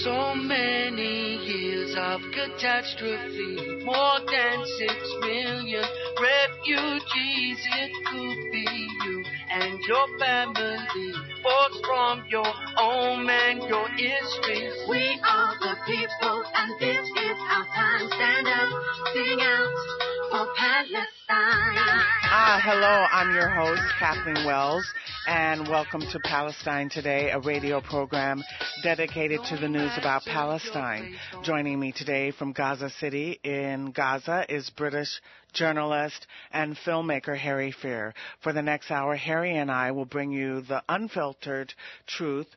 So many years of catastrophe, more than 6 million refugees. It could be you and your family, forced from your home and your history. We are the people, and this is our time. Stand up, sing out for Palestine. Hello, I'm your host, Kathleen Wells, and welcome to Palestine Today, a radio program dedicated to the news about Palestine. Joining me today from Gaza City in Gaza is British journalist and filmmaker Harry Fear. For the next hour, Harry and I will bring you the unfiltered truth.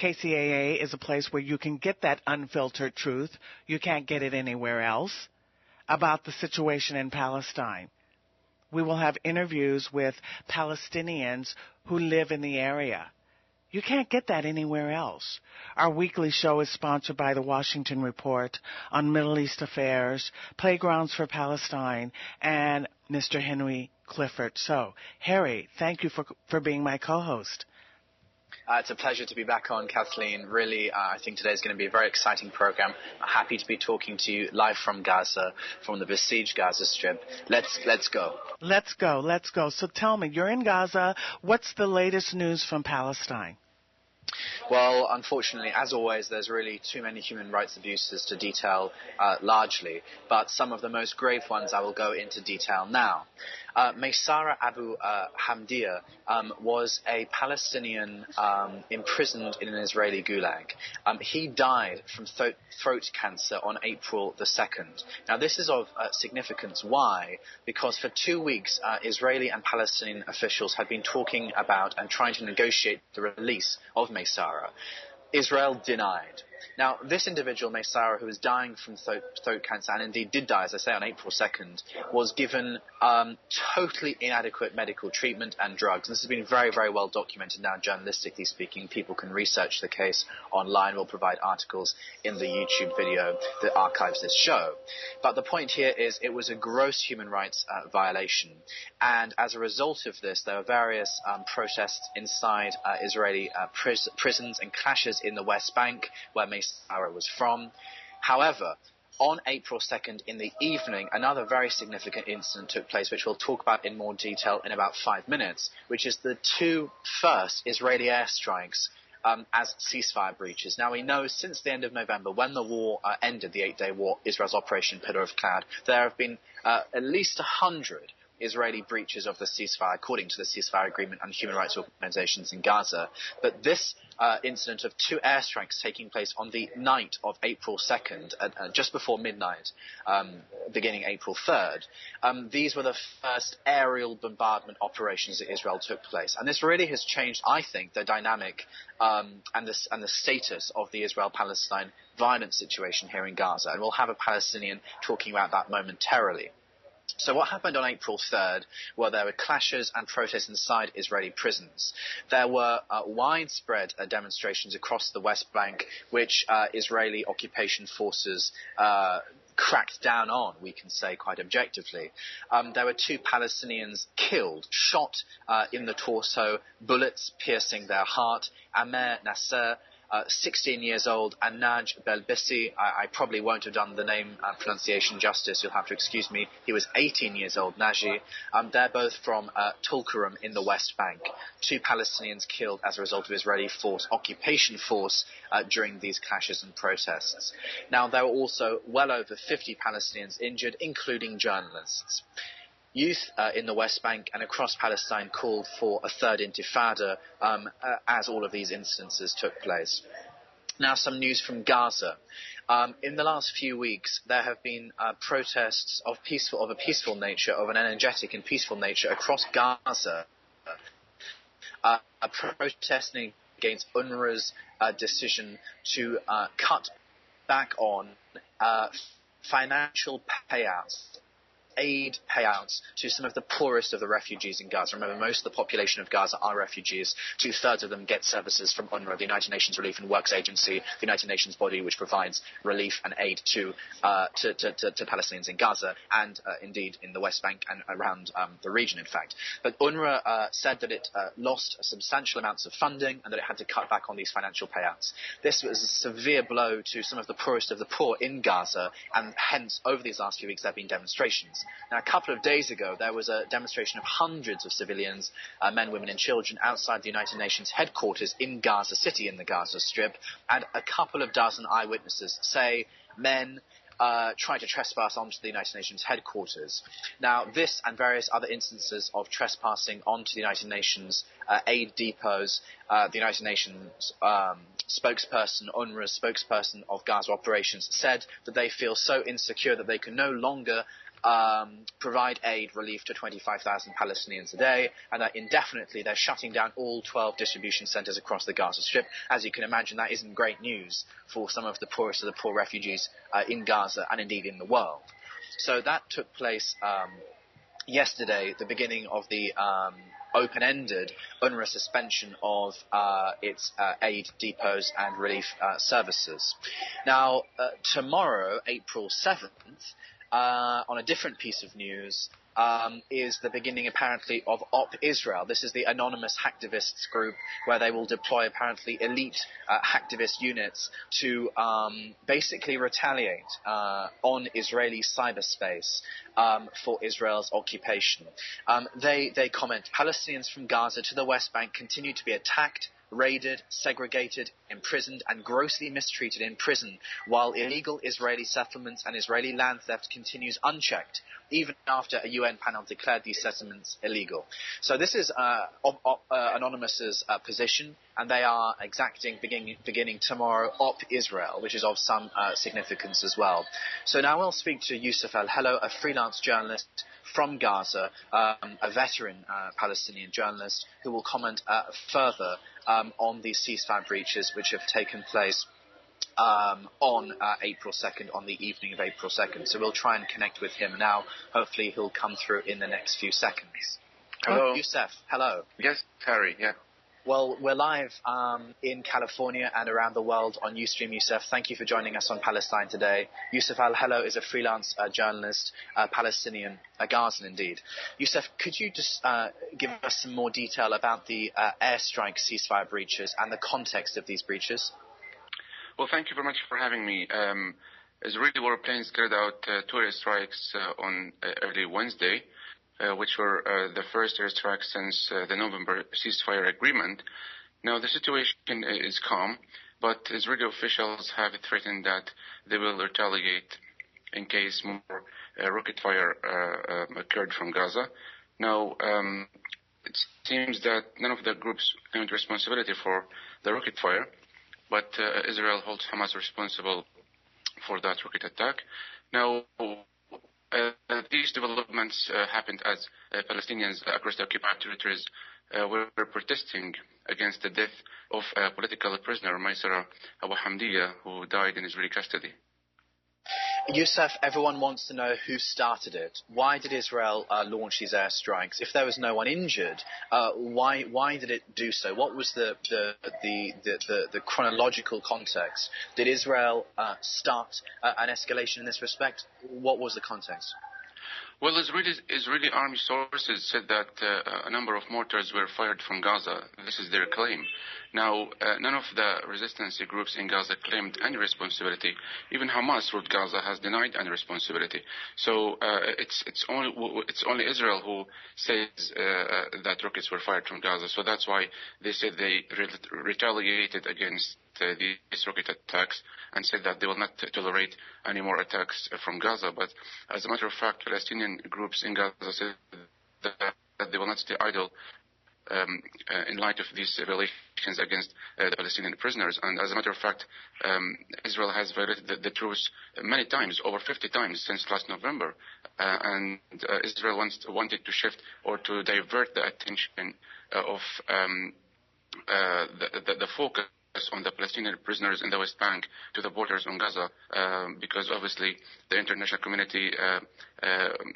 KCAA is a place where you can get that unfiltered truth. You can't get it anywhere else about the situation in Palestine. We will have interviews with Palestinians who live in the area. You can't get that anywhere else. Our weekly show is sponsored by the Washington Report on Middle East Affairs, Playgrounds for Palestine, and Mr. Henry Clifford. So, Harry, thank you for being my co-host. It's a pleasure to be back on, Kathleen. Really, I think today is going to be a very exciting program. I'm happy to be talking to you live from Gaza, from the besieged Gaza Strip. Let's go. Let's go. So tell me, you're in Gaza. What's the latest news from Palestine? Well, unfortunately, as always, there's really too many human rights abuses to detail largely, but some of the most grave ones I will go into detail now. Maysara Abu Hamdia was a Palestinian imprisoned in an Israeli gulag. He died from throat cancer on April the 2nd. Now, this is of significance. Why? Because for 2 weeks, Israeli and Palestinian officials had been talking about and trying to negotiate the release of Maysara. Israel denied. Now, this individual, Maysara, who was dying from throat cancer, and indeed did die, as I say, on April 2nd, was given totally inadequate medical treatment and drugs. And this has been very, very well documented now, journalistically speaking. People can research the case online. We'll provide articles in the YouTube video that archives this show. But the point here is it was a gross human rights violation. And as a result of this, there were various protests inside Israeli prisons and clashes in the West Bank, where Maysara was from. However, on April 2nd in the evening, another very significant incident took place, which we'll talk about in more detail in about 5 minutes, which is the two first Israeli airstrikes as ceasefire breaches. Now, we know since the end of November, when the war ended, the 8-day war, Israel's Operation Pillar of Cloud, there have been at least 100 Israeli breaches of the ceasefire, according to the ceasefire agreement and human rights organizations in Gaza. But this incident of two airstrikes taking place on the night of April 2nd, just before midnight, beginning April 3rd, these were the first aerial bombardment operations that Israel took place. And this really has changed, I think, the dynamic and the status of the Israel-Palestine violent situation here in Gaza. And we'll have a Palestinian talking about that momentarily. So what happened on April 3rd were there were clashes and protests inside Israeli prisons. There were widespread demonstrations across the West Bank, which Israeli occupation forces cracked down on, we can say quite objectively. There were two Palestinians killed, shot in the torso, bullets piercing their heart. Amer Nasser, 16 years old, and Naj Belbisi, I probably won't have done the name pronunciation justice, you'll have to excuse me, he was 18 years old, Naji. They're both from Tulkarem in the West Bank. Two Palestinians killed as a result of Israeli occupation force during these clashes and protests. Now, there were also well over 50 Palestinians injured, including journalists. Youth in the West Bank and across Palestine called for a third intifada as all of these incidences took place. Now, some news from Gaza. In the last few weeks, there have been protests of a peaceful nature, of an energetic and peaceful nature across Gaza, protesting against UNRWA's decision to cut back on financial payouts aid payouts to some of the poorest of the refugees in Gaza. Remember, most of the population of Gaza are refugees. 2/3 of them get services from UNRWA, the United Nations Relief and Works Agency, the United Nations body which provides relief and aid to Palestinians in Gaza and indeed in the West Bank and around the region, in fact. But UNRWA said that it lost substantial amounts of funding and that it had to cut back on these financial payouts. This was a severe blow to some of the poorest of the poor in Gaza, and hence over these last few weeks there have been demonstrations. Now, a couple of days ago there was a demonstration of hundreds of civilians, men, women and children outside the United Nations headquarters in Gaza City in the Gaza Strip, and a couple of dozen eyewitnesses say men tried to trespass onto the United Nations headquarters. Now, this and various other instances of trespassing onto the United Nations aid depots, the United Nations spokesperson, UNRWA's spokesperson of Gaza operations, said that they feel so insecure that they can no longer provide aid relief to 25,000 Palestinians a day, and that indefinitely they're shutting down all 12 distribution centres across the Gaza Strip. As you can imagine, that isn't great news for some of the poorest of the poor refugees in Gaza and indeed in the world. So that took place yesterday, the beginning of the open-ended UNRWA suspension of its aid depots and relief services. Now, tomorrow, April 7th, on a different piece of news, is the beginning, apparently, of Op Israel. This is the anonymous hacktivists group where they will deploy, apparently, elite hacktivist units to basically retaliate on Israeli cyberspace for Israel's occupation. They comment, Palestinians from Gaza to the West Bank continue to be attacked, raided, segregated, imprisoned and grossly mistreated in prison, while illegal Israeli settlements and Israeli land theft continues unchecked, even after a UN panel declared these settlements illegal. So this is Anonymous's position, and they are exacting, beginning tomorrow, Op Israel, which is of some significance as well. So now we'll speak to Yousef Al Helo, a freelance journalist from Gaza, a veteran Palestinian journalist, who will comment further on these ceasefire breaches which have taken place on April 2nd, on the evening of April 2nd. So we'll try and connect with him now. Hopefully he'll come through in the next few seconds. Hello. Yousef, hello. Yes, Harry, yeah. Well, we're live in California and around the world on Ustream. Yousef, thank you for joining us on Palestine today. Yousef Al Helo is a freelance journalist, Palestinian, a Gazan indeed. Yousef, could you just give us some more detail about the airstrike ceasefire breaches and the context of these breaches? Well, thank you very much for having me. Israeli warplanes carried out 2 airstrikes on early Wednesday, which were the first airstrike since the November ceasefire agreement. Now, the situation is calm, but Israeli officials have threatened that they will retaliate in case more rocket fire occurred from Gaza. Now, it seems that none of the groups claimed responsibility for the rocket fire, but Israel holds Hamas responsible for that rocket attack. Now, these developments happened as Palestinians across the occupied territories were protesting against the death of a political prisoner, Majdi Fathi, who died in Israeli custody. Yousef, everyone wants to know who started it. Why did Israel launch these airstrikes? If there was no one injured, why did it do so? What was the chronological context? Did Israel start an escalation in this respect? What was the context? Well, Israeli army sources said that a number of mortars were fired from Gaza. This is their claim. Now, none of the resistance groups in Gaza claimed any responsibility. Even Hamas ruled Gaza has denied any responsibility. So it's only Israel who says that rockets were fired from Gaza. So that's why they said they retaliated against these rocket attacks and said that they will not tolerate any more attacks from Gaza. But as a matter of fact, Palestinian groups in Gaza said that they will not stay idle in light of these violations against the Palestinian prisoners. And as a matter of fact, Israel has violated the truce many times, over 50 times since last November. And Israel wanted to shift or to divert the attention of the focus focus on the Palestinian prisoners in the West Bank to the borders on Gaza, because obviously the international community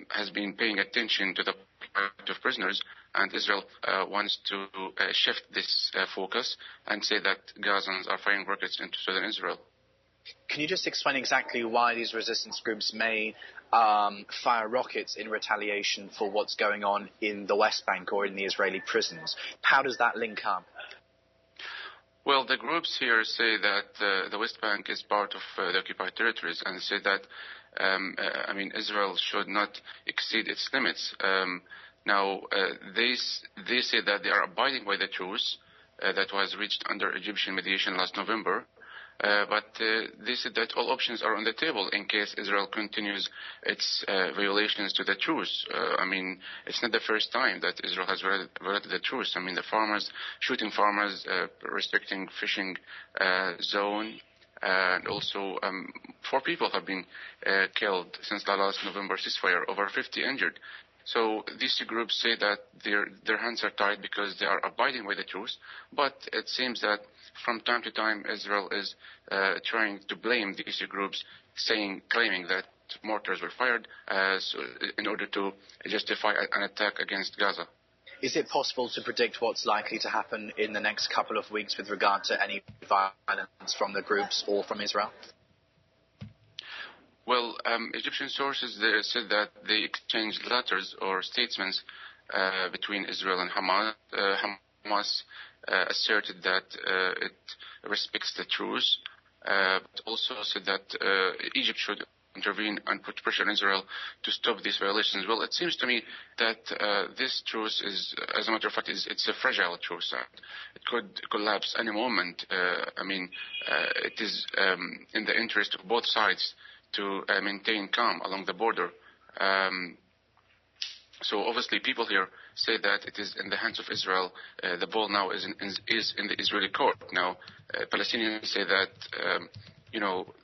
has been paying attention to the plight of prisoners, and Israel wants to shift this focus and say that Gazans are firing rockets into southern Israel. Can you just explain exactly why these resistance groups may fire rockets in retaliation for what's going on in the West Bank or in the Israeli prisons? How does that link up? Well, the groups here say that the West Bank is part of the occupied territories, and say that Israel should not exceed its limits. Now, they say that they are abiding by the truce that was reached under Egyptian mediation last November. But they said that all options are on the table in case Israel continues its violations to the truce. It's not the first time that Israel has violated the truce. The farmers, shooting farmers, restricting fishing zone, and also 4 people have been killed since the last November ceasefire, over 50 injured. So these 2 groups say that their hands are tied because they are abiding by the truce, but it seems that from time to time Israel is trying to blame these 2 groups, claiming that mortars were fired in order to justify an attack against Gaza. Is it possible to predict what's likely to happen in the next couple of weeks with regard to any violence from the groups or from Israel? Well, Egyptian sources said that they exchanged letters or statements between Israel and Hamas. Hamas asserted that it respects the truce, but also said that Egypt should intervene and put pressure on Israel to stop these violations. Well, it seems to me that this truce is, as a matter of fact, it's a fragile truce. It could collapse any moment. It is in the interest of both sides to maintain calm along the border. So obviously people here say that it is in the hands of Israel. The ball now is in the Israeli court. Now, Palestinians say that,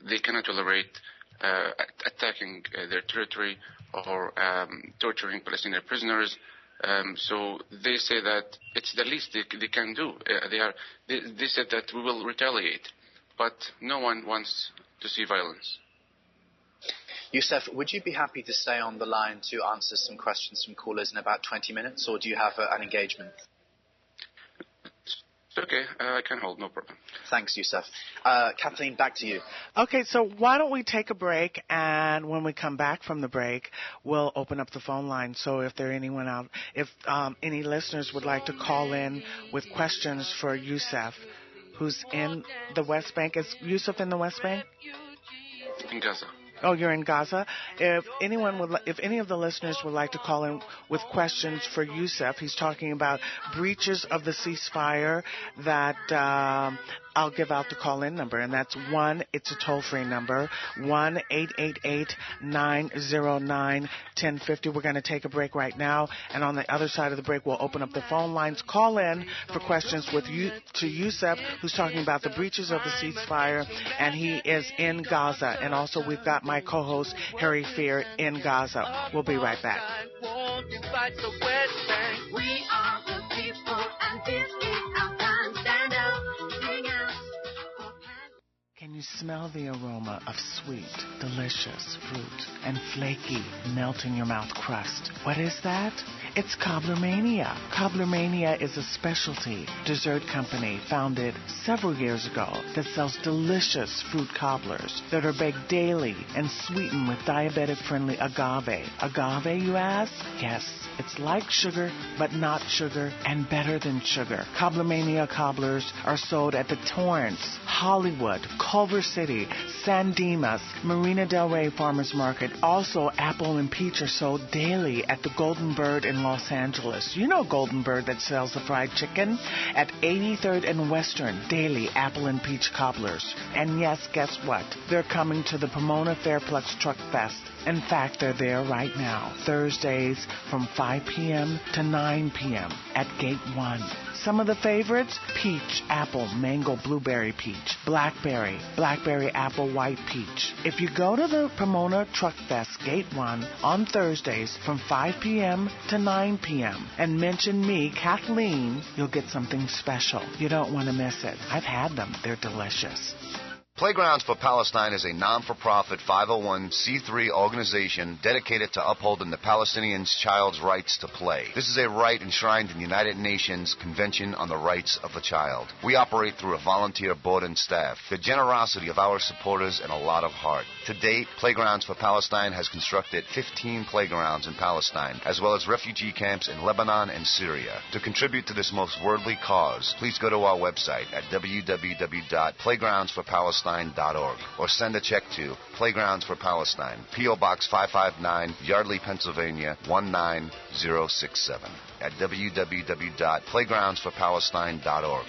they cannot tolerate attacking their territory or torturing Palestinian prisoners. So they say that it's the least they can do. They said that we will retaliate, but no one wants to see violence. Yousef, would you be happy to stay on the line to answer some questions from callers in about 20 minutes, or do you have an engagement? It's okay. I can hold, no problem. Thanks, Yousef. Kathleen, back to you. Okay, so why don't we take a break, and when we come back from the break, we'll open up the phone line. So if there anyone out, if any listeners would like to call in with questions for Yousef, who's in the West Bank. Is Yousef in the West Bank? In Gaza. Oh, you're in Gaza. If any of the listeners would like to call in with questions for Yousef, he's talking about breaches of the ceasefire that I'll give out the call-in number, and that's it's a toll-free number, 1-888-909-1050. We're going to take a break right now, and on the other side of the break, we'll open up the phone lines. Call in for questions to Yousef, who's talking about the breaches of the ceasefire, and he is in Gaza. And also, we've got my co-host, Harry Fear, in Gaza. We'll be right back. We are the people, and this is our time. Stand up, sing out. Can you smell the aroma of sweet, delicious fruit and flaky, melt-in-your-mouth crust? What is that? It's Cobblermania. Cobblermania is a specialty dessert company founded several years ago that sells delicious fruit cobblers that are baked daily and sweetened with diabetic-friendly agave. Agave, you ask? Yes. It's like sugar, but not sugar, and better than sugar. Cobblermania cobblers are sold at the Torrance, Hollywood, Culver City, San Dimas, Marina Del Rey Farmers Market. Also, apple and peach are sold daily at the Golden Bird in Los Angeles. You know Golden Bird that sells the fried chicken? At 83rd and Western, daily apple and peach cobblers. And yes, guess what? They're coming to the Pomona Fairplex Truck Fest. In fact, they're there right now, Thursdays from 5 p.m. to 9 p.m. at Gate 1. Some of the favorites: peach, apple, mango, blueberry peach, blackberry blackberry, apple, white, peach. If you go to the Pomona Truck Fest Gate 1 on Thursdays from 5 p.m. to 9 p.m. and mention me, Kathleen, you'll get something special. You don't want to miss it. I've had them. They're delicious. Playgrounds for Palestine is a non-for-profit 501c3 organization dedicated to upholding the Palestinians' child's rights to play. This is a right enshrined in the United Nations Convention on the Rights of the Child. We operate through a volunteer board and staff, the generosity of our supporters, and a lot of heart. To date, Playgrounds for Palestine has constructed 15 playgrounds in Palestine, as well as refugee camps in Lebanon and Syria. To contribute to this most worldly cause, please go to our website at www.playgroundsforpalestine.org or send a check to Playgrounds for Palestine, P.O. Box 559, Yardley, Pennsylvania 19067 at www.playgroundsforpalestine.org.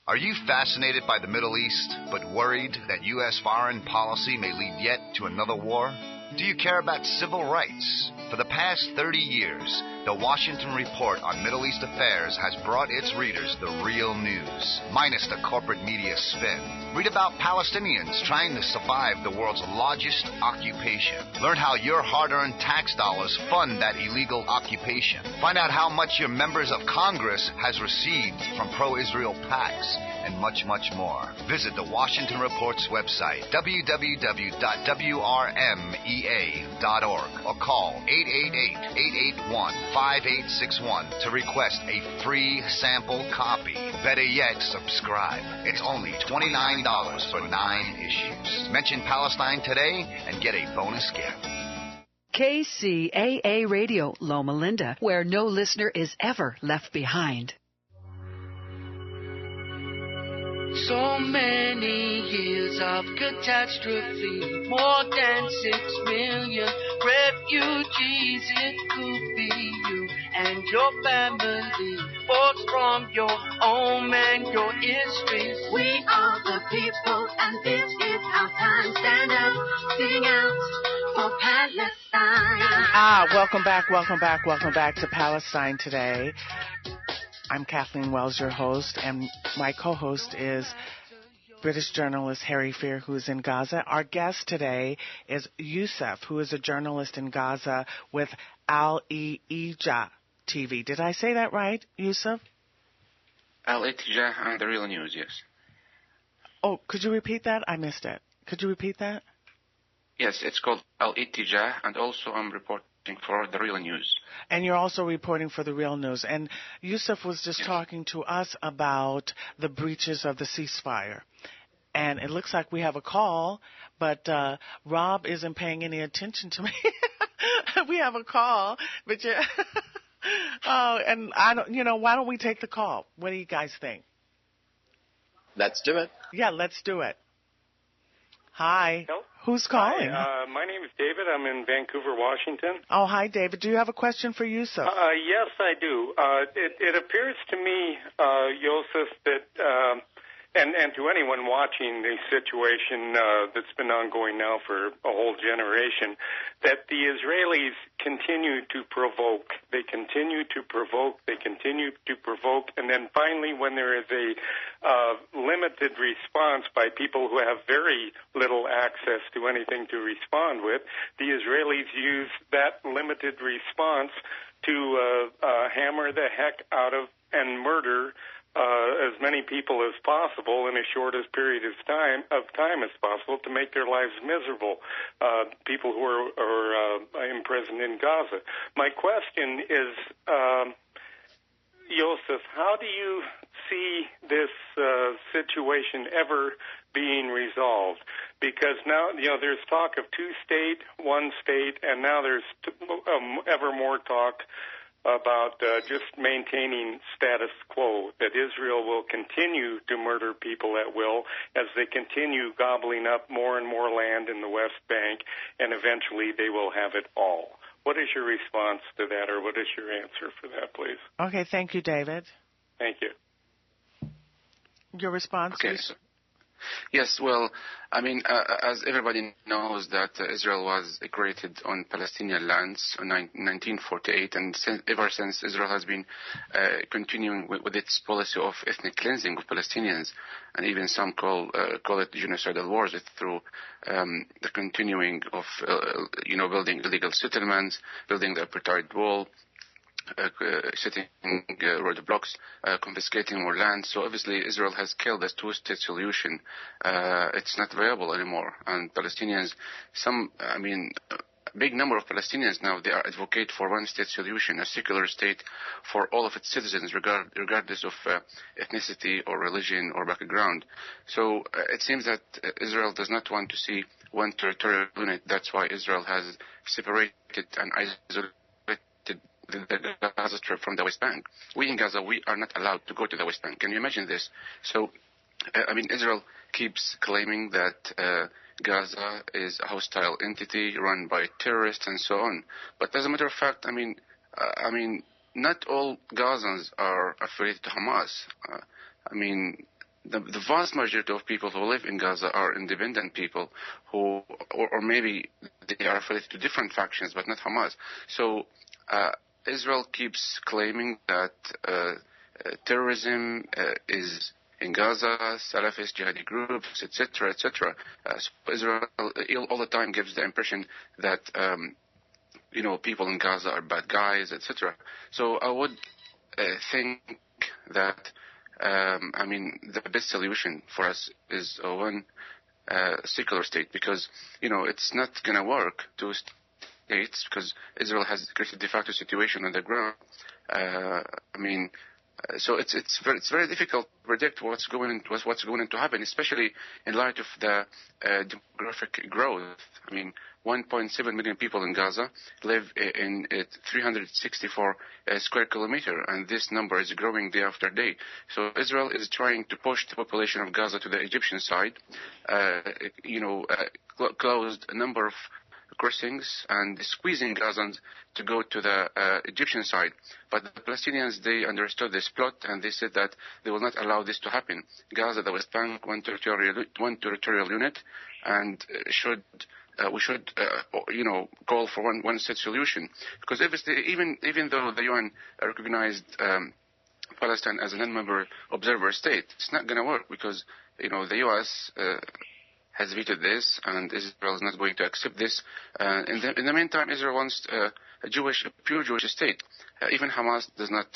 Are you fascinated by the Middle East, but worried that U.S. foreign policy may lead yet to another war? Do you care about civil rights? For the past 30 years, the Washington Report on Middle East Affairs has brought its readers the real news, minus the corporate media spin. Read about Palestinians trying to survive the world's largest occupation. Learn how your hard-earned tax dollars fund that illegal occupation. Find out how much your members of Congress has received from pro-Israel PACs, and much, much more. Visit the Washington Report's website, www.wrmea.org, or call 888-881-5861 to request a free sample copy. Better yet, subscribe. It's only $29 for 9 issues. Mention Palestine today and get a bonus gift. KCAA Radio, Loma Linda, where no listener is ever left behind. So many years of catastrophe, more than 6 million refugees. It could be you and your family, forced from your home and your history. We are the people, and this is our time. Stand up, sing out for Palestine. Welcome back to Palestine Today. I'm Kathleen Wells, your host, and my co-host is British journalist Harry Fear, who's in Gaza. Our guest today is Yousef, who is a journalist in Gaza with Al-Ija TV. Did I say that right, Yousef? Al-Ija and the Real News, yes. Oh, could you repeat that? I missed it. Could you repeat that? Yes, it's called Al-Ija, and also I'm reporting for the Real News. And you're also reporting for the Real News. And Yousef was just talking to us about the breaches of the ceasefire. And it looks like we have a call, but Rob isn't paying any attention to me. We have a call, but and I don't, why don't we take the call? What do you guys think? Let's do it. Yeah, let's do it. Hi. Hello? Who's calling? Hi, my name is David. I'm in Vancouver, Washington. Oh, hi, David. Do you have a question for Yousef? Yes, I do. It appears to me, Yousef, that, and to anyone watching the situation that's been ongoing now for a whole generation, that the Israelis continue to provoke. They continue to provoke. They continue to provoke. And then finally, when there is a limited response by people who have very little access to anything to respond with, the Israelis use that limited response to hammer the heck out of and murder as many people as possible in as short as period of time as possible to make their lives miserable. People who are imprisoned in Gaza. My question is, Yousef, how do you see this situation ever being resolved? Because now, there's talk of 2-state, 1-state, and now there's ever more talk about just maintaining status quo, that Israel will continue to murder people at will as they continue gobbling up more and more land in the West Bank, and eventually they will have it all. What is your response to that, or what is your answer for that, please? Okay, thank you, David. Thank you. Your response, Okay, please? Yes, well, I mean, as everybody knows that Israel was created on Palestinian lands in 1948, and ever since Israel has been continuing with its policy of ethnic cleansing of Palestinians, and even some call it genocidal wars through the continuing of, building illegal settlements, building the apartheid wall, setting roadblocks, confiscating more land. So obviously Israel has killed this two-state solution. It's not viable anymore. And Palestinians, a big number of Palestinians now, they are advocate for one-state solution, a secular state for all of its citizens, regardless of ethnicity or religion or background. So it seems that Israel does not want to see one territorial unit. That's why Israel has separated and isolated the Gaza Strip from the West Bank. We in Gaza, we are not allowed to go to the West Bank. Can you imagine this? So, Israel keeps claiming that Gaza is a hostile entity run by terrorists and so on. But as a matter of fact, not all Gazans are affiliated to Hamas. The vast majority of people who live in Gaza are independent people who, or maybe they are affiliated to different factions, but not Hamas. So, Israel keeps claiming that terrorism is in Gaza, Salafist jihadi groups, etc., etc. So Israel all the time gives the impression that people in Gaza are bad guys, etc. So I would think that the best solution for us is one secular state, because it's not going to work to states, because Israel has created de facto situation on the ground. So it's very difficult to predict what's going to happen, especially in light of the demographic growth. 1.7 million people in Gaza live in 364 square kilometer, and this number is growing day after day. So Israel is trying to push the population of Gaza to the Egyptian side, closed a number of crossings and squeezing Gazans to go to the Egyptian side. But the Palestinians, they understood this plot, and they said that they will not allow this to happen. Gaza, the West Bank, one territorial unit, and we should call for one state solution. Because obviously, even though the UN recognized Palestine as a non-member observer state, it's not going to work, because the U.S. has vetoed this, and Israel is not going to accept this. In the meantime, Israel wants a pure Jewish state. Even Hamas does not,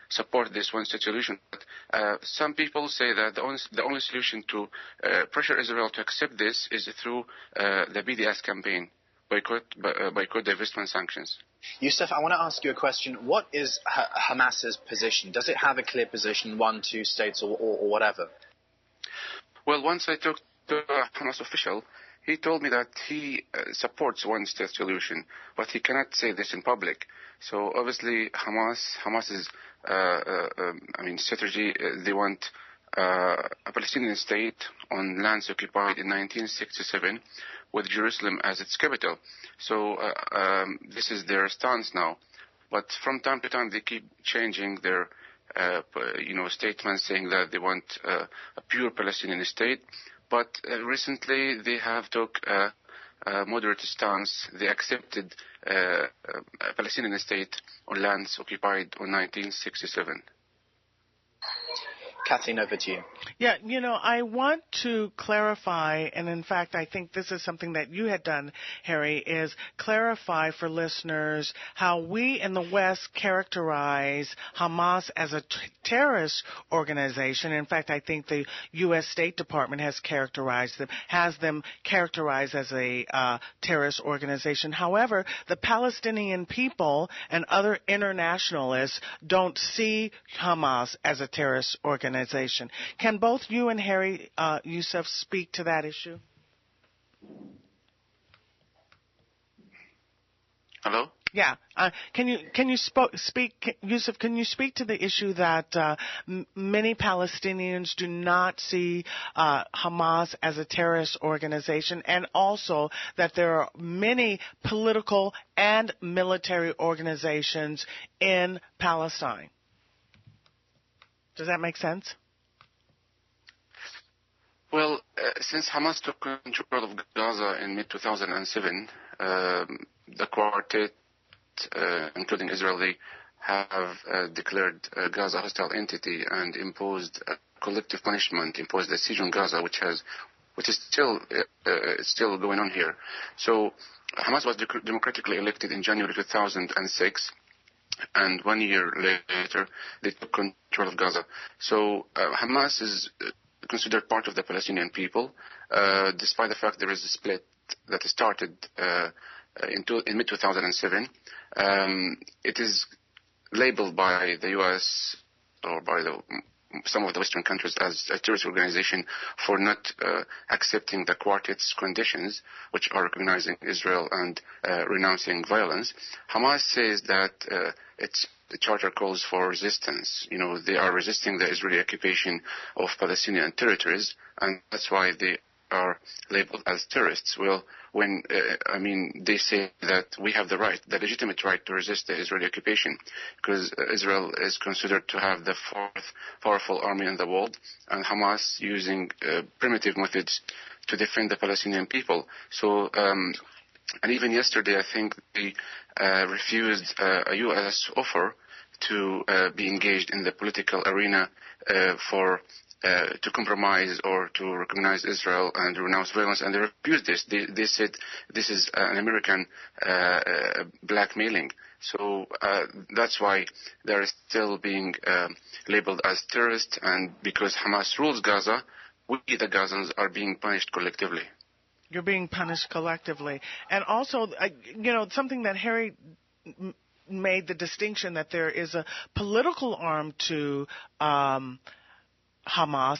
support this one-state solution. But some people say that the only solution to pressure Israel to accept this is through the BDS campaign, boycott, divestment, sanctions. Yousef, I want to ask you a question. What is Hamas's position? Does it have a clear position, one, two states, or whatever? Well, once I talked to a Hamas official, he told me that he supports one-state solution, but he cannot say this in public. So obviously, Hamas's strategy, they want a Palestinian state on lands occupied in 1967, with Jerusalem as its capital. So this is their stance now. But from time to time, they keep changing their statements, saying that they want a pure Palestinian state. But recently they have took a moderate stance. They accepted a Palestinian state on lands occupied in 1967. Kathleen, over to you. Yeah, I want to clarify, and in fact, I think this is something that you had done, Harry, is clarify for listeners how we in the West characterize Hamas as a terrorist organization. In fact, I think the U.S. State Department has them characterized as a terrorist organization. However, the Palestinian people and other internationalists don't see Hamas as a terrorist organization. Can both you and Harry, Yousef, speak to that issue? Hello? Yeah. Can you speak, Yousef? Can you speak to the issue that many Palestinians do not see Hamas as a terrorist organization, and also that there are many political and military organizations in Palestine? Does that make sense? Well, since Hamas took control of Gaza in mid-2007, the quartet, including Israel, they have declared Gaza a hostile entity and imposed a collective punishment, imposed a siege on Gaza, which is still going on here. So Hamas was democratically elected in January 2006. And 1 year later, they took control of Gaza. So Hamas is considered part of the Palestinian people, despite the fact there is a split that started in mid-2007. It is labeled by the U.S. or by some of the Western countries as a terrorist organization for not accepting the quartet's conditions, which are recognizing Israel and renouncing violence. Hamas says that the charter calls for resistance. They are resisting the Israeli occupation of Palestinian territories, and that's why they are labeled as terrorists. Well, when they say that we have the legitimate right to resist the Israeli occupation, because Israel is considered to have the fourth powerful army in the world, and Hamas using primitive methods to defend the Palestinian people. So, and even yesterday, I think they refused a U.S. offer to be engaged in the political arena to compromise or to recognize Israel and renounce violence, and they refused this. They said this is an American blackmailing. So that's why they're still being labeled as terrorists, and because Hamas rules Gaza, we, the Gazans, are being punished collectively. You're being punished collectively. And also, something that Harry made the distinction that there is a political arm to Hamas,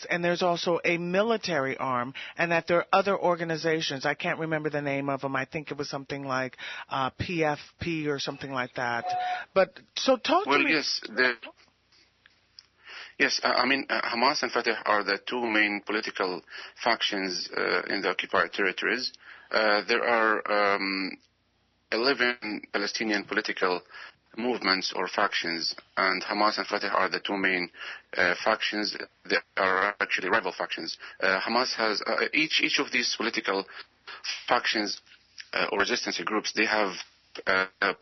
and there's also a military arm, and that there are other organizations. I can't remember the name of them. I think it was something like PFP or something like that. But so talk to me. Yes, Hamas and Fatah are the two main political factions in the occupied territories. There are 11 Palestinian political movements or factions, and Hamas and Fatah are the two main factions. They are actually rival factions. Hamas has each of these political factions or resistance groups. They have a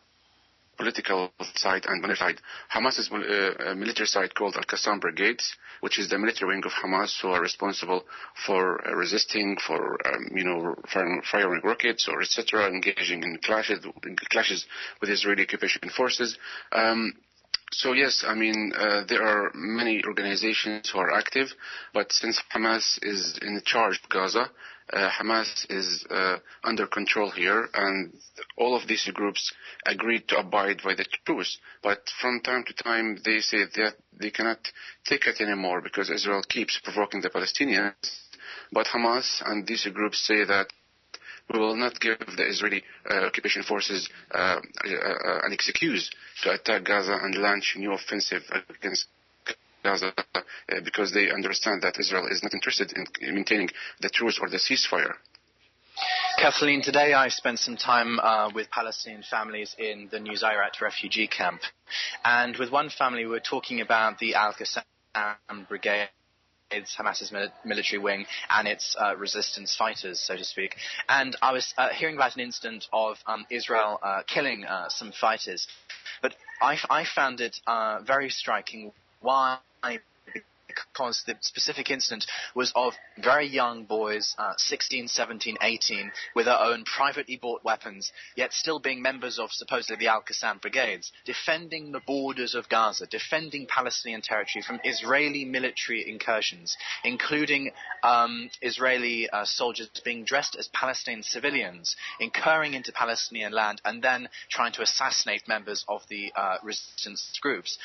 political side and military side. Hamas's military side called Al-Qassam Brigades, which is the military wing of Hamas, who are responsible for resisting, for firing rockets or etc., engaging in clashes with Israeli occupation forces. So yes, there are many organizations who are active, but since Hamas is in charge of Gaza, Hamas is under control here, and all of these groups agreed to abide by the truce. But from time to time, they say that they cannot take it anymore because Israel keeps provoking the Palestinians. But Hamas and these groups say that we will not give the Israeli occupation forces an excuse to attack Gaza and launch a new offensive against Gaza because they understand that Israel is not interested in maintaining the truce or the ceasefire. Kathleen, today I spent some time with Palestinian families in the New Zayrat refugee camp. And with one family, we were talking about the Al-Qassam Brigade, Hamas's military wing, and its resistance fighters, so to speak. And I was hearing about an incident of Israel killing some fighters. But I found it very striking. Why? Because the specific incident was of very young boys, 16, 17, 18, with their own privately bought weapons, yet still being members of supposedly the Al-Qassam Brigades, defending the borders of Gaza, defending Palestinian territory from Israeli military incursions, including Israeli soldiers being dressed as Palestinian civilians, incurring into Palestinian land, and then trying to assassinate members of the resistance groups.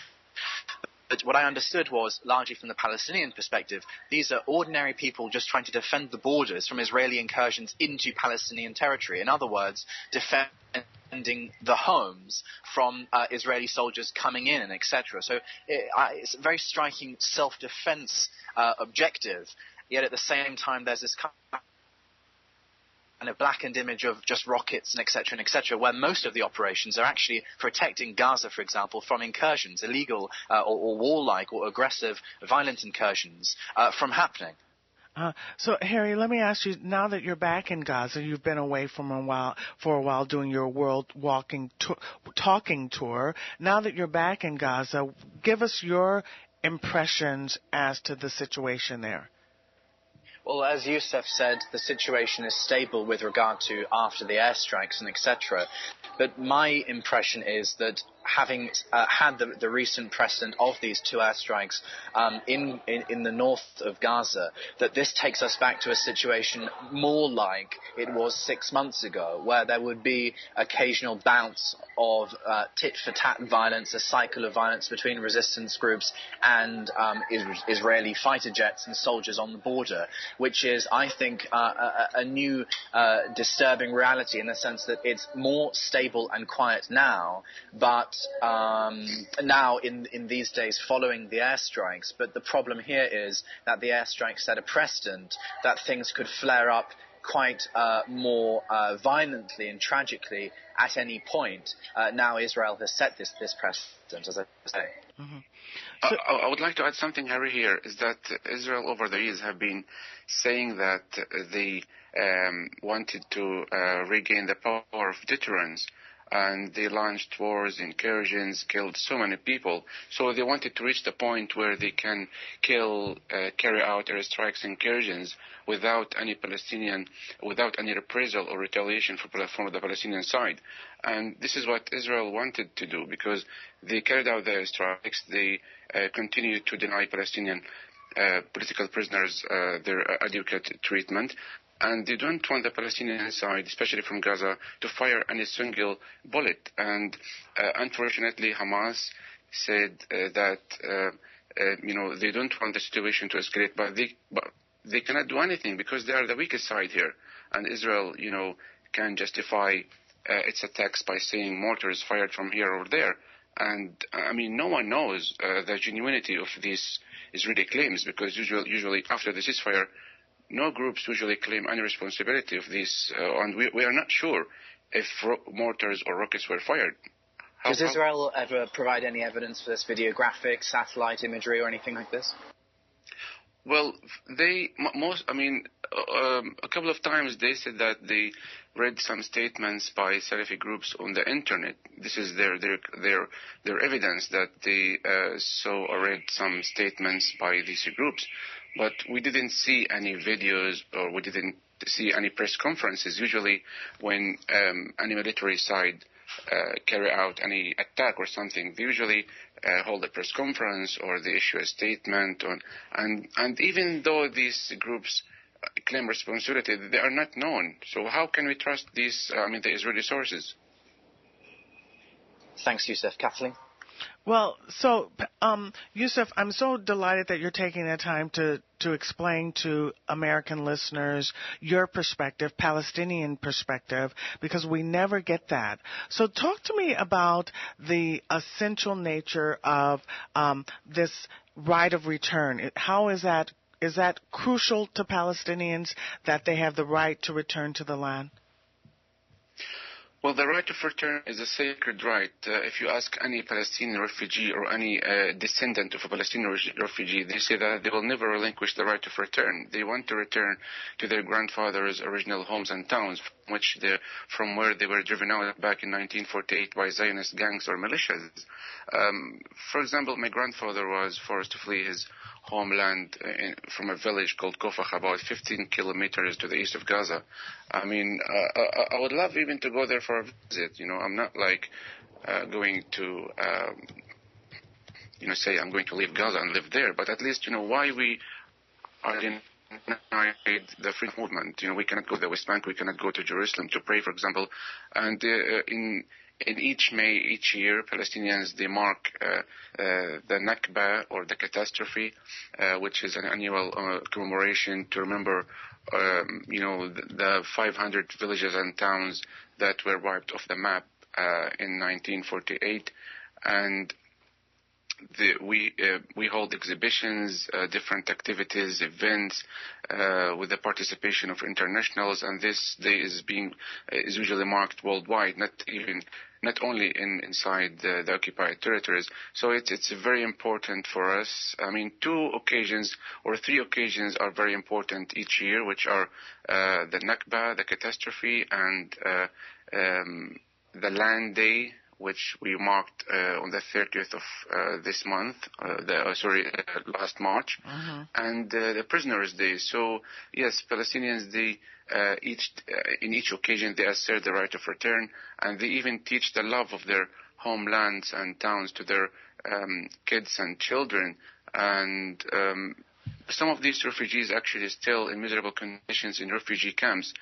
But what I understood was, largely from the Palestinian perspective, these are ordinary people just trying to defend the borders from Israeli incursions into Palestinian territory. In other words, defending the homes from Israeli soldiers coming in, etc. So it's a very striking self-defense objective, yet at the same time there's this kind of blackened image of just rockets and etc., where most of the operations are actually protecting Gaza, for example, from incursions, illegal or warlike or aggressive, violent incursions from happening. So, Harry, let me ask you, now that you're back in Gaza, you've been away for a while doing your world talking tour. Now that you're back in Gaza, give us your impressions as to the situation there. Well, as Yousef said, the situation is stable with regard to after the airstrikes and etc. But my impression is that having had the recent precedent of these two airstrikes in the north of Gaza, that this takes us back to a situation more like it was 6 months ago, where there would be occasional bouts of tit-for-tat violence, a cycle of violence between resistance groups and Israeli fighter jets and soldiers on the border, which is, I think, a new disturbing reality in the sense that it's more stable and quiet now, but now in these days following the airstrikes. But the problem here is that the airstrikes set a precedent that things could flare up quite more violently and tragically at any point. Now Israel has set this precedent, as I say. Mm-hmm. So, I would like to add something, Harry, here, is that Israel over the years have been saying that they wanted to regain the power of deterrence, and they launched wars, incursions, killed so many people. So they wanted to reach the point where they can carry out airstrikes, incursions without any reprisal or retaliation from the Palestinian side. And this is what Israel wanted to do, because they carried out the airstrikes. They continued to deny Palestinian political prisoners their adequate treatment. And they don't want the Palestinian side, especially from Gaza, to fire any single bullet. And unfortunately, Hamas said that they don't want the situation to escalate, but they cannot do anything because they are the weakest side here. And Israel, can justify its attacks by saying mortars fired from here or there. And no one knows the genuinity of these Israeli claims, because usually after the ceasefire, no groups usually claim any responsibility of this, and we are not sure if mortars or rockets were fired. Does Israel ever provide any evidence for this, videographic, satellite imagery, or anything like this? Well, a couple of times they said that they read some statements by Salafi groups on the internet. This is their evidence that they saw or read some statements by these groups. But we didn't see any videos, or we didn't see any press conferences. Usually when any military side carry out any attack or something, they usually hold a press conference or they issue a statement. And even though these groups claim responsibility, they are not known. So how can we trust these, the Israeli sources? Thanks, Yousef. Kathleen? Well, so, Yousef, I'm so delighted that you're taking the time to explain to American listeners your perspective, Palestinian perspective, because we never get that. So talk to me about the essential nature of this right of return. How is that crucial to Palestinians, that they have the right to return to the land? Well, the right of return is a sacred right. If you ask any Palestinian refugee or any descendant of a Palestinian refugee, they say that they will never relinquish the right of return. They want to return to their grandfathers' original homes and towns, from where they were driven out back in 1948 by Zionist gangs or militias. For example, my grandfather was forced to flee his homeland from a village called Kofach, about 15 kilometers to the east of Gaza. I would love even to go there for a visit. I'm not like going to, say I'm going to leave Gaza and live there, but at least, why we are denied the free movement. We cannot go to the West Bank, we cannot go to Jerusalem to pray, for example. And in each May, each year, Palestinians, they mark the Nakba, or the catastrophe, which is an annual commemoration to remember, the 500 villages and towns that were wiped off the map in 1948. And we hold exhibitions, different activities, events, with the participation of internationals, and this day is usually marked worldwide, not only inside the occupied territories. So it's very important for us. I mean, 2 occasions or 3 occasions are very important each year, which are the Nakba, the catastrophe, and the Land Day, which we marked on the 30th of this month, last March, and the Prisoners' Day. So yes, Palestinians, in each occasion they assert the right of return, and they even teach the love of their homelands and towns to their kids and children. And some of these refugees actually still in miserable conditions in refugee camps,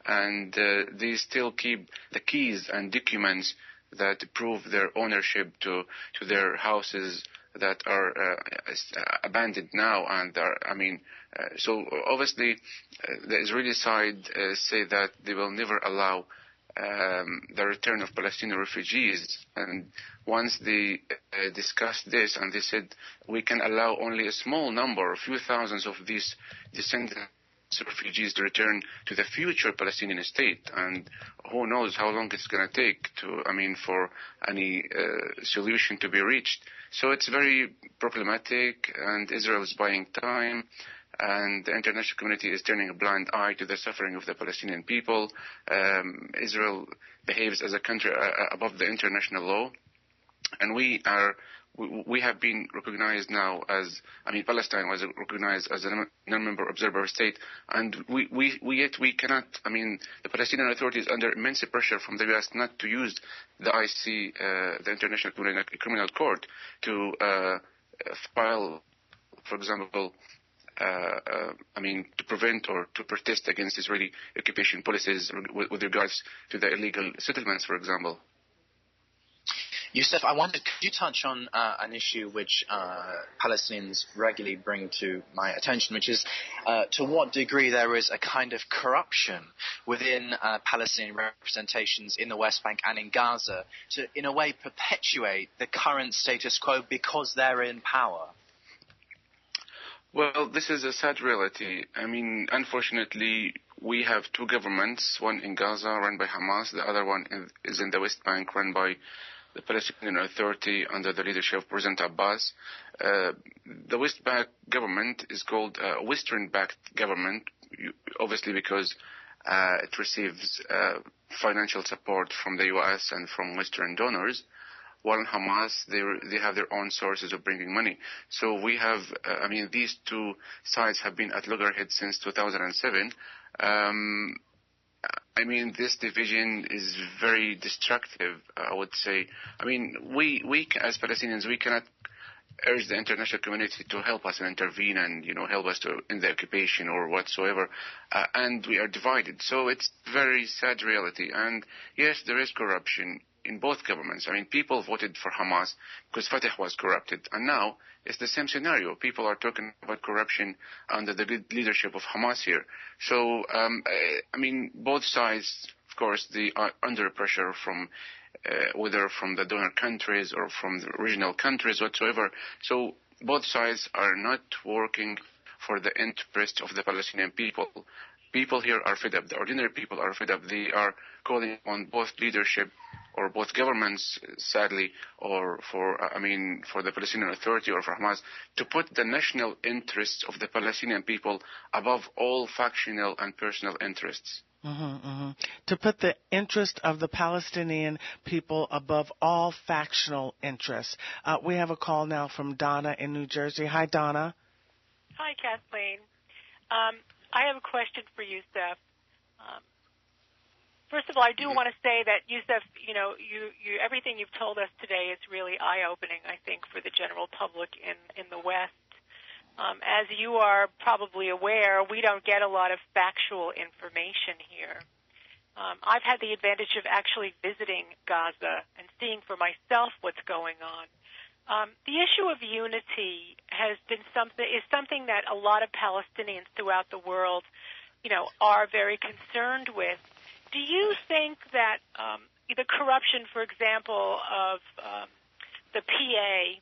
and they still keep the keys and documents that prove their ownership to their houses that are abandoned now. And so obviously the Israeli side say that they will never allow the return of Palestinian refugees. And once they discussed this, and they said we can allow only a small number, a few thousands of these descendants refugees to return to the future Palestinian state, and who knows how long it's going to take for any solution to be reached. So it's very problematic, and Israel is buying time, and the international community is turning a blind eye to the suffering of the Palestinian people. Israel behaves as a country above the international law, and we have been recognized now as, Palestine was recognized as a non-member observer state, and we cannot, the Palestinian Authority is under immense pressure from the U.S. not to use the IC, the International Criminal Court, to file, for example, to prevent or to protest against Israeli occupation policies with regards to the illegal settlements, for example. Yousef, I wondered, could you touch on an issue which Palestinians regularly bring to my attention, which is to what degree there is a kind of corruption within Palestinian representations in the West Bank and in Gaza to, in a way, perpetuate the current status quo because they're in power? Well, this is a sad reality. Unfortunately, we have 2 governments, one in Gaza run by Hamas, the other one is in the West Bank run by the Palestinian Authority under the leadership of President Abbas. The West Bank government is called a Western-backed government, obviously because it receives financial support from the U.S. and from Western donors, while in Hamas, they have their own sources of bringing money. So we have, these 2 sides have been at loggerheads since 2007. This division is very destructive, I would say. We as Palestinians, we cannot urge the international community to help us and intervene and, help us to end the occupation or whatsoever. And we are divided. So it's very sad reality. And yes, there is corruption in both governments. People voted for Hamas because Fatah was corrupted. And now it's the same scenario. People are talking about corruption under the leadership of Hamas here. So, both sides, of course, they are under pressure from whether from the donor countries or from the regional countries whatsoever. So both sides are not working for the interest of the Palestinian people. People here are fed up. The ordinary people are fed up. They are calling on both leadership or both governments, sadly, or for the Palestinian Authority or for Hamas, to put the national interests of the Palestinian people above all factional and personal interests. To put the interest of the Palestinian people above all factional interests. We have a call now from Donna in New Jersey. Hi, Donna. Hi, Kathleen. I have a question for Yousef. First of all, I do want to say that, Yousef, you everything you've told us today is really eye-opening, I think, for the general public in the West. As you are probably aware, we don't get a lot of factual information here. I've had the advantage of actually visiting Gaza and seeing for myself what's going on. The issue of unity is something that a lot of Palestinians throughout the world, are very concerned with. Do you think that the corruption, for example, of the PA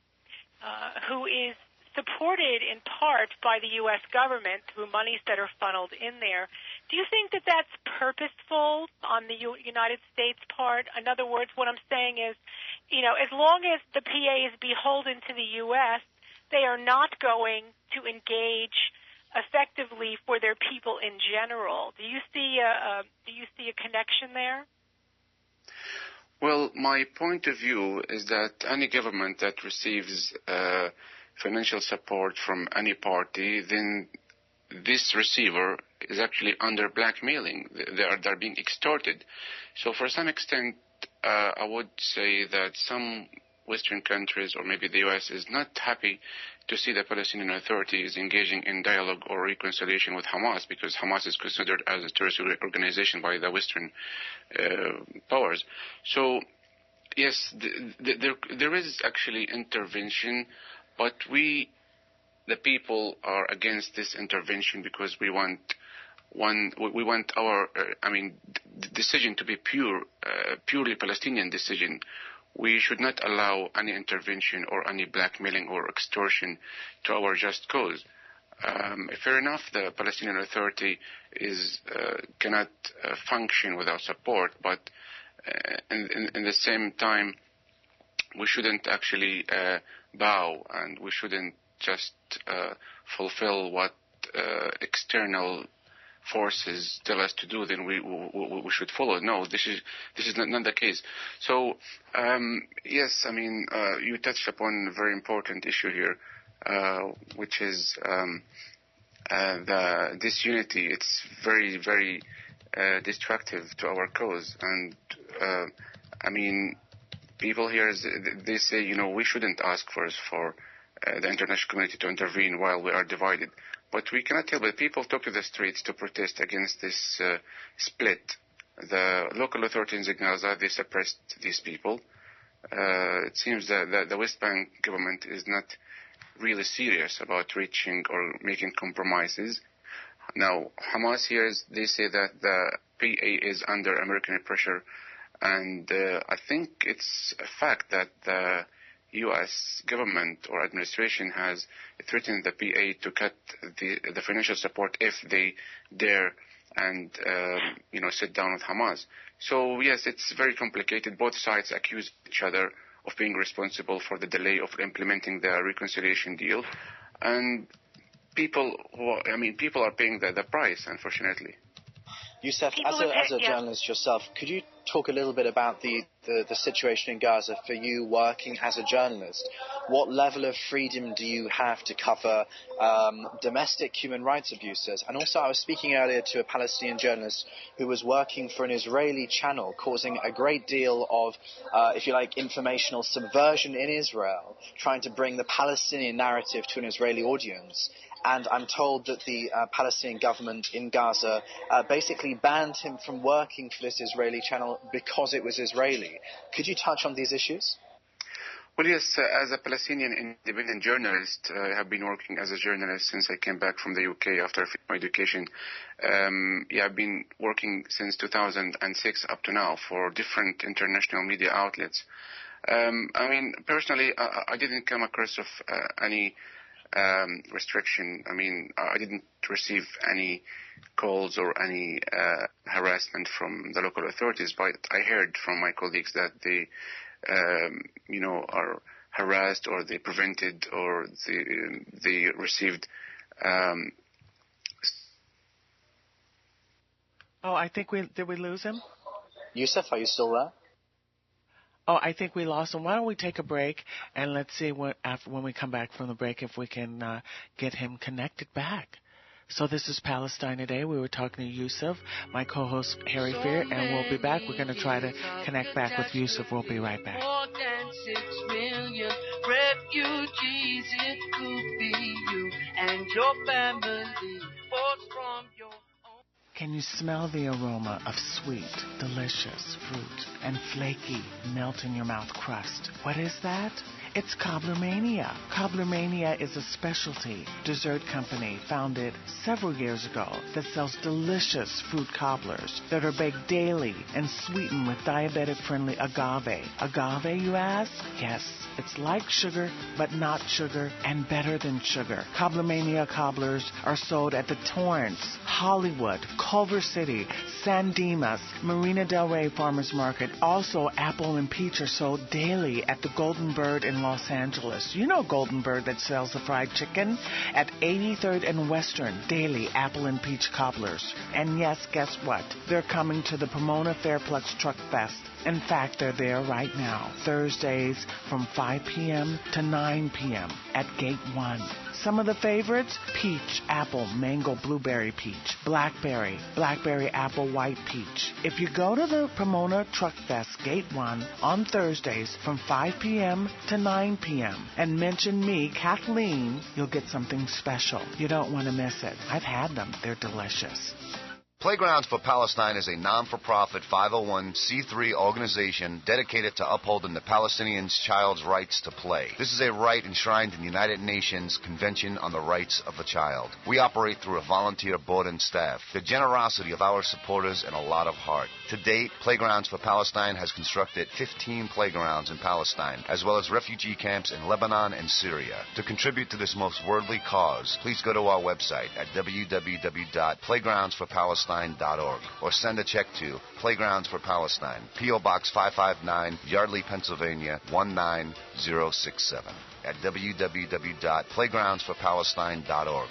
who is supported in part by the U.S. government through monies that are funneled in there. Do you think that that's purposeful on the United States part? In other words, what I'm saying is, as long as the PA is beholden to the U.S., they are not going to engage effectively for their people in general. Do you see a connection there? Well, my point of view is that any government that receives financial support from any party, then this receiver is actually under blackmailing. They're being extorted. So for some extent, I would say that some Western countries, or maybe the U.S., is not happy to see the Palestinian Authority is engaging in dialogue or reconciliation with Hamas, because Hamas is considered as a terrorist organization by the Western powers. So, yes, there is actually intervention, but we, the people, are against this intervention because we want our decision to be purely Palestinian decision. We should not allow any intervention or any blackmailing or extortion to our just cause. Fair enough, the Palestinian Authority cannot function without support, but in the same time, we shouldn't actually bow, and we shouldn't just fulfill what external forces tell us to do, then we should follow. No, this is not the case. So yes, you touched upon a very important issue here, which is the disunity. It's very, very destructive to our cause, and people here, they say, we shouldn't ask first for the international community to intervene while we are divided. But we cannot help it. People took to the streets to protest against this split. The local authorities in Gaza, they suppressed these people. It seems that the West Bank government is not really serious about reaching or making compromises. Now, Hamas here, they say that the PA is under American pressure, and I think it's a fact that the U.S. government or administration has threatened the PA to cut the financial support if they dare and sit down with Hamas. So yes, it's very complicated. Both sides accuse each other of being responsible for the delay of implementing the reconciliation deal, and people are paying the price, unfortunately. Yousef, as a journalist yourself, could you talk a little bit about the situation in Gaza for you working as a journalist? What level of freedom do you have to cover domestic human rights abuses? And also, I was speaking earlier to a Palestinian journalist who was working for an Israeli channel, causing a great deal of, if you like, informational subversion in Israel, trying to bring the Palestinian narrative to an Israeli audience. And I'm told that the Palestinian government in Gaza basically banned him from working for this Israeli channel because it was Israeli. Could you touch on these issues? Well, yes, as a Palestinian independent journalist, I have been working as a journalist since I came back from the UK after my education. I've been working since 2006 up to now for different international media outlets. Personally, I didn't come across of any restriction. I didn't receive any calls or any harassment from the local authorities, but I heard from my colleagues that they, are harassed, or they prevented, or they received. I think did we lose him? Yousef, are you still there? Oh, I think we lost him. Why don't we take a break, and let's see when we come back from the break if we can get him connected back. So this is Palestine Today. We were talking to Yousef, my co-host Harry Fear, and we'll be back. We're going to try to connect back with Yousef. We'll be right back. More than 6 million refugees, it could be you and your family, forced from your Can you smell the aroma of sweet, delicious fruit and flaky, melt-in-your-mouth crust? What is that? It's Cobblermania. Cobblermania is a specialty dessert company founded several years ago that sells delicious fruit cobblers that are baked daily and sweetened with diabetic-friendly agave. Agave, you ask? Yes, it's like sugar, but not sugar and better than sugar. Cobblermania cobblers are sold at the Torrance, Hollywood, Culver City, San Dimas, Marina Del Rey Farmers Market. Also, apple and peach are sold daily at the Golden Bird in Los Angeles. You know Golden Bird that sells the fried chicken? At 83rd and Western, daily apple and peach cobblers. And yes, guess what? They're coming to the Pomona Fairplex Truck Fest. In fact, they're there right now, Thursdays from 5 p.m. to 9 p.m. at Gate 1. Some of the favorites: peach, apple, mango, blueberry peach, blackberry, blackberry, apple, white peach. If you go to the Pomona Truck Fest Gate 1 on Thursdays from 5 p.m. to 9 p.m. and mention me, Kathleen, you'll get something special. You don't want to miss it. I've had them. They're delicious. Playgrounds for Palestine is a non-for-profit 501c3 organization dedicated to upholding the Palestinians' child's rights to play. This is a right enshrined in the United Nations Convention on the Rights of the Child. We operate through a volunteer board and staff, the generosity of our supporters, and a lot of heart. To date, Playgrounds for Palestine has constructed 15 playgrounds in Palestine, as well as refugee camps in Lebanon and Syria. To contribute to this most worldly cause, please go to our website at www.playgroundsforpalestine.org or send a check to Playgrounds for Palestine, P.O. Box 559, Yardley, Pennsylvania 19067 at www.playgroundsforpalestine.org.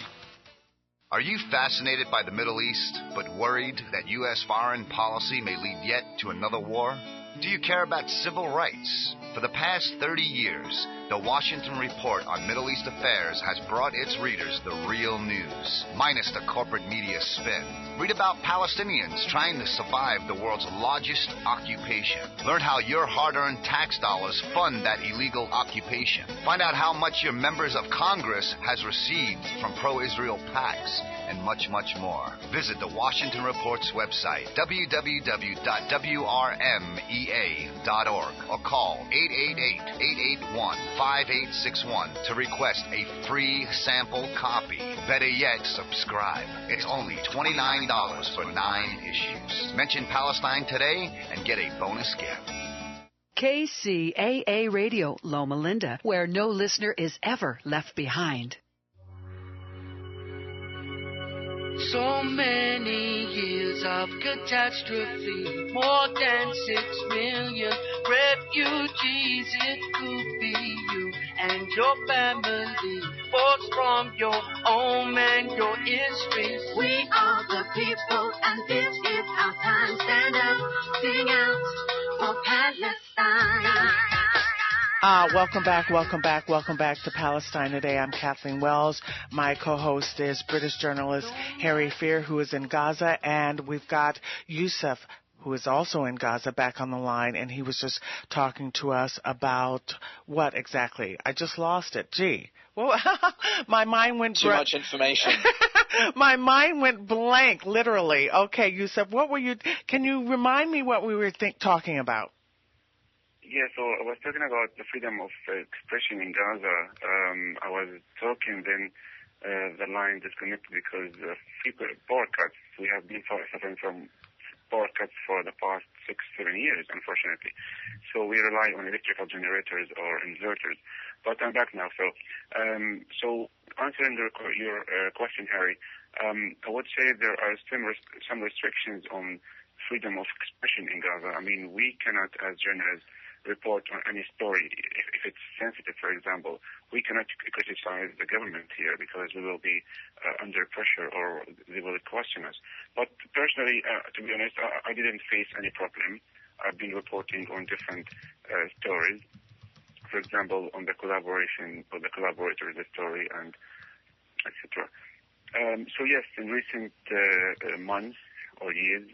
Are you fascinated by the Middle East, but worried that U.S. foreign policy may lead yet to another war? Do you care about civil rights? For the past 30 years, the Washington Report on Middle East Affairs has brought its readers the real news, minus the corporate media spin. Read about Palestinians trying to survive the world's largest occupation. Learn how your hard-earned tax dollars fund that illegal occupation. Find out how much your members of Congress has received from pro-Israel PACs, and much, much more. Visit the Washington Report's website, www.wrmea.org, or call 888-881-5861 to request a free sample copy. Better yet, subscribe. It's only $29 for 9 issues. Mention Palestine today and get a bonus gift. KCAA Radio, Loma Linda, where no listener is ever left behind. So many years of catastrophe, more than 6 million refugees. It could be you and your family, forced from your home and your histories. We are the people, and this is our time. Stand up, sing out for Palestine. Welcome back to Palestine Today. I'm Kathleen Wells. My co-host is British journalist Harry Fear, who is in Gaza, and we've got Yousef, who is also in Gaza, back on the line, and he was just talking to us about what exactly? I just lost it. Gee. Well, my mind went too much information. My mind went blank, literally. Okay, Yousef, can you remind me what we were talking about? Yeah, so I was talking about the freedom of expression in Gaza. I was talking, then the line disconnected because of power cuts. We have been suffering from power cuts for the past 6-7 years, unfortunately. So we rely on electrical generators or inverters. But I'm back now. So answering your question, Harry, I would say there are some restrictions on freedom of expression in Gaza. I mean, we cannot, as journalists, report on any story if it's sensitive, for example. We cannot criticize the government here because we will be under pressure or they will question us. But personally, to be honest, I didn't face any problem. I've been reporting on different stories. For example, on the collaboration or the collaborators, the story, and etc. So yes, in recent months or years,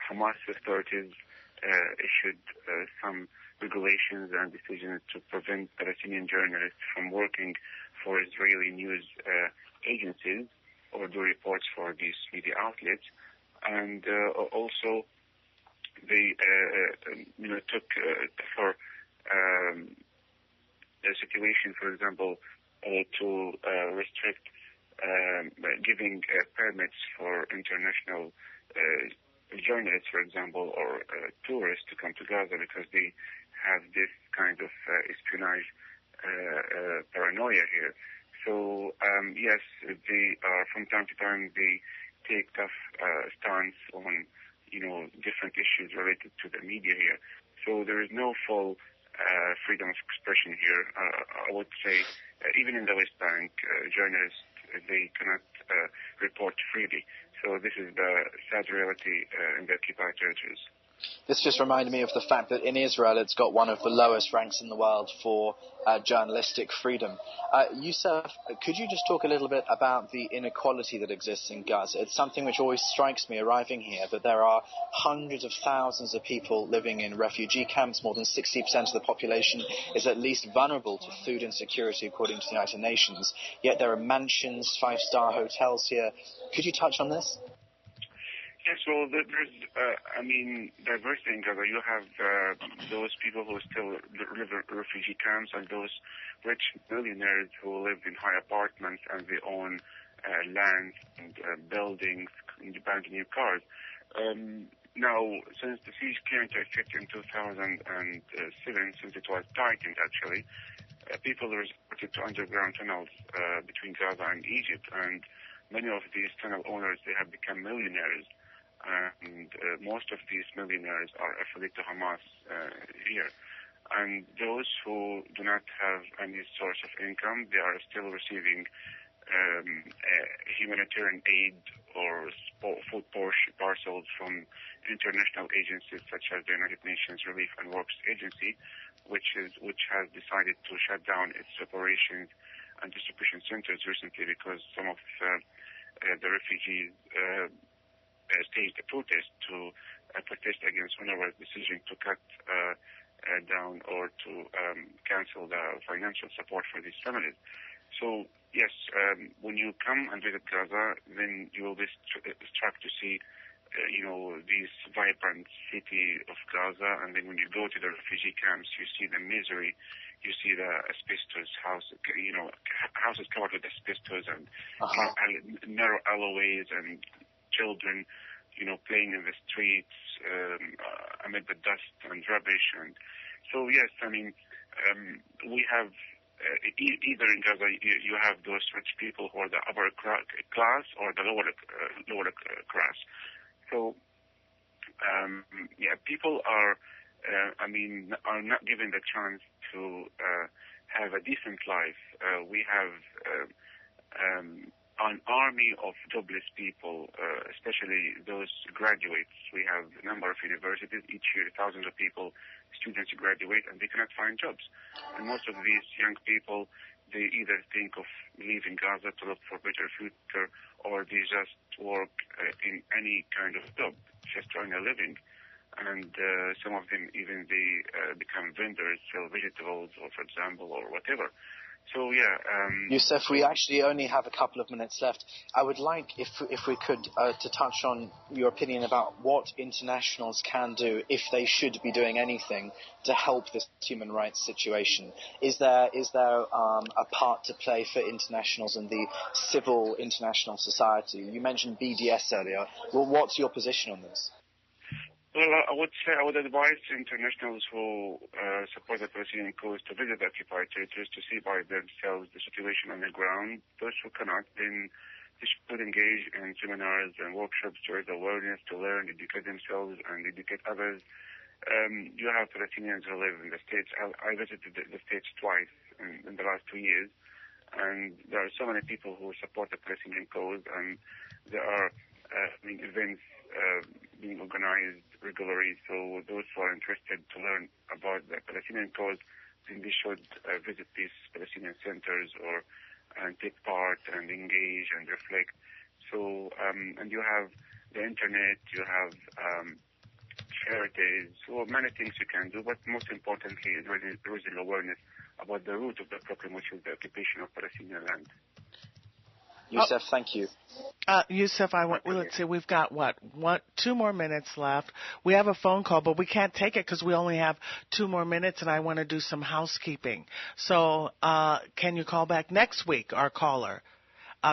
Hamas authorities issued some regulations and decisions to prevent Palestinian journalists from working for Israeli news agencies or do reports for these media outlets, and also they took for the situation, for example, to restrict giving permits for international journalists, for example, or tourists to come to Gaza, because they have this kind of espionage paranoia here. So yes, they from time to time they take tough stance on different issues related to the media here. So there is no full freedom of expression here. I would say even in the West Bank, journalists they cannot report freely. So this is the sad reality in the occupied territories. This just reminded me of the fact that in Israel it's got one of the lowest ranks in the world for journalistic freedom. Yousef, could you just talk a little bit about the inequality that exists in Gaza? It's something which always strikes me arriving here, that there are hundreds of thousands of people living in refugee camps. More than 60% of the population is at least vulnerable to food insecurity, according to the United Nations. Yet there are mansions, five-star hotels here. Could you touch on this? Yes, well, there's, diversity in Gaza. You have those people who still live in refugee camps, and those rich millionaires who live in high apartments and they own land and buildings and buy new cars. Now, since the siege came into effect in 2007, since it was tightened actually, people resorted to underground tunnels between Gaza and Egypt, and many of these tunnel owners, they have become millionaires. And most of these millionaires are affiliated to Hamas here. And those who do not have any source of income, they are still receiving humanitarian aid or food parcels from international agencies such as the United Nations Relief and Works Agency, which has decided to shut down its operations and distribution centers recently because some of the refugees staged a protest to protest against UNRWA's decision to cut down or to cancel the financial support for these families. So, yes, when you come and visit Gaza, then you will be struck to see, this vibrant city of Gaza, and then when you go to the refugee camps, you see the misery, you see the asbestos houses covered with asbestos and narrow alleyways and children, playing in the streets amid the dust and rubbish. And so, yes, we have either in Gaza you have those rich people who are the upper class or the lower class. So, people are not given the chance to have a decent life. We have an army of jobless people, especially those graduates. We have a number of universities. Each year, thousands of students graduate, and they cannot find jobs. And most of these young people, they either think of leaving Gaza to look for a better future, or they just work in any kind of job, just to earn a living. And some of them even they become vendors, sell vegetables, or for example, or whatever. So, Yousef, we actually only have a couple of minutes left. I would like, if we could, to touch on your opinion about what internationals can do, if they should be doing anything, to help this human rights situation. Is there a part to play for internationals and the civil international society? You mentioned BDS earlier. Well, what's your position on this? Well, I would advise internationals who support the Palestinian cause to visit the occupied territories to see by themselves the situation on the ground. Those who cannot, then they should engage in seminars and workshops to raise awareness, to learn, educate themselves, and educate others. You have Palestinians who live in the States. I visited the States twice in the last 2 years, and there are so many people who support the Palestinian cause, and there are events being organized regularly. So those who are interested to learn about the Palestinian cause, then they should visit these Palestinian centers and take part and engage and reflect. So, and you have the internet, you have charities, so many things you can do, but most importantly is raising awareness about the root of the problem, which is the occupation of Palestinian land. Yousef, thank you. Yousef, let's see, we've got 2 more minutes left. We have a phone call, but we can't take it because we only have 2 more minutes, and I want to do some housekeeping. So can you call back next week, our caller?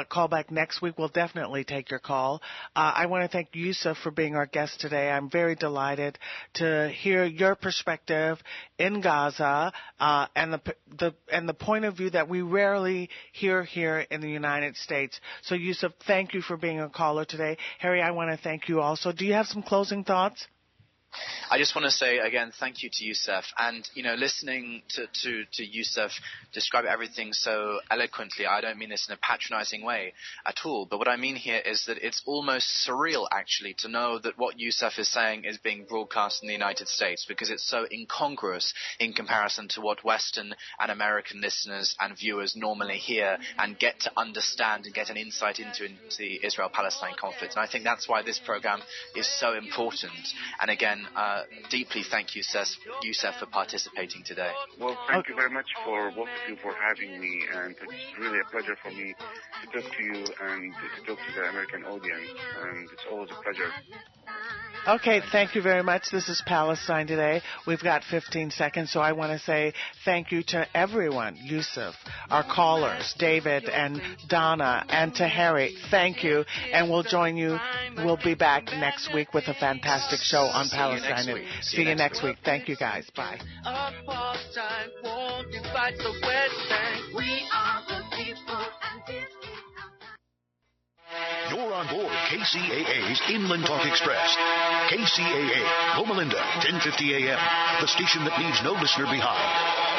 Call back next week. We'll definitely take your call. I want to thank Yousef for being our guest today. I'm very delighted to hear your perspective in Gaza and the point of view that we rarely hear here in the United States. So, Yousef, thank you for being a caller today. Harry, I want to thank you also. Do you have some closing thoughts? I just want to say again, thank you to Yousef. And, listening to Yousef describe everything so eloquently, I don't mean this in a patronizing way at all. But what I mean here is that it's almost surreal, actually, to know that what Yousef is saying is being broadcast in the United States, because it's so incongruous in comparison to what Western and American listeners and viewers normally hear and get to understand and get an insight into the Israel-Palestine conflict. And I think that's why this program is so important. And again, deeply thank you, Yousef, for participating today. Well, thank you very much for both of you for having me, and it's really a pleasure for me to talk to you and to talk to the American audience, and it's always a pleasure. Okay, thank you very much. This is Palestine Today. We've got 15 seconds, so I want to say thank you to everyone, Yousef, our callers, David and Donna, and to Harry. Thank you, and we'll join you. We'll be back next week with a fantastic show on Palestine. See you next week. Thank you, guys. Bye. We are the people, and this is our time. You're on board KCAA's Inland Talk Express. KCAA, Loma Linda, 1050 AM, the station that leaves no listener behind.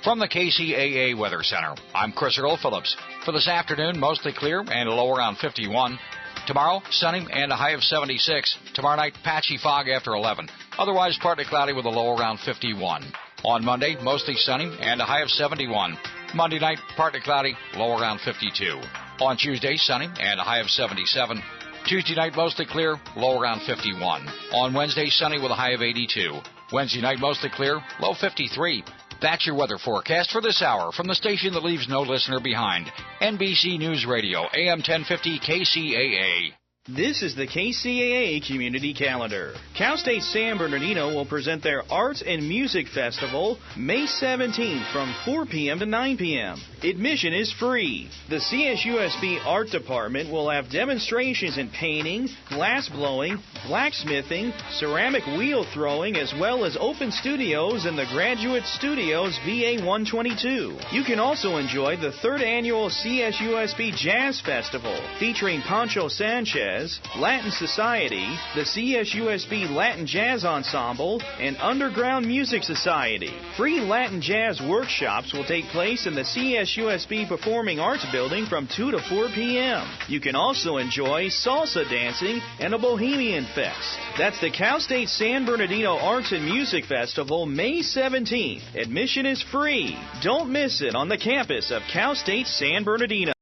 From the KCAA Weather Center, I'm Chris Earl Phillips. For this afternoon, mostly clear and a low around 51. Tomorrow, sunny and a high of 76. Tomorrow night, patchy fog after 11. Otherwise, partly cloudy with a low around 51. On Monday, mostly sunny and a high of 71. Monday night, partly cloudy, low around 52. On Tuesday, sunny and a high of 77. Tuesday night, mostly clear, low around 51. On Wednesday, sunny with a high of 82. Wednesday night, mostly clear, low 53. That's your weather forecast for this hour from the station that leaves no listener behind. NBC News Radio, AM 1050 KCAA. This is the KCAA Community Calendar. Cal State San Bernardino will present their Arts and Music Festival May 17th from 4 p.m. to 9 p.m. Admission is free. The CSUSB Art Department will have demonstrations in painting, glass blowing, blacksmithing, ceramic wheel throwing, as well as open studios in the Graduate Studios VA 122. You can also enjoy the 3rd annual CSUSB Jazz Festival featuring Pancho Sanchez, Latin Society, the CSUSB Latin Jazz Ensemble, and Underground Music Society. Free Latin Jazz workshops will take place in the CSUSB Performing Arts Building from 2 to 4 p.m. You can also enjoy salsa dancing and a Bohemian Fest. That's the Cal State San Bernardino Arts and Music Festival, May 17th. Admission is free. Don't miss it on the campus of Cal State San Bernardino.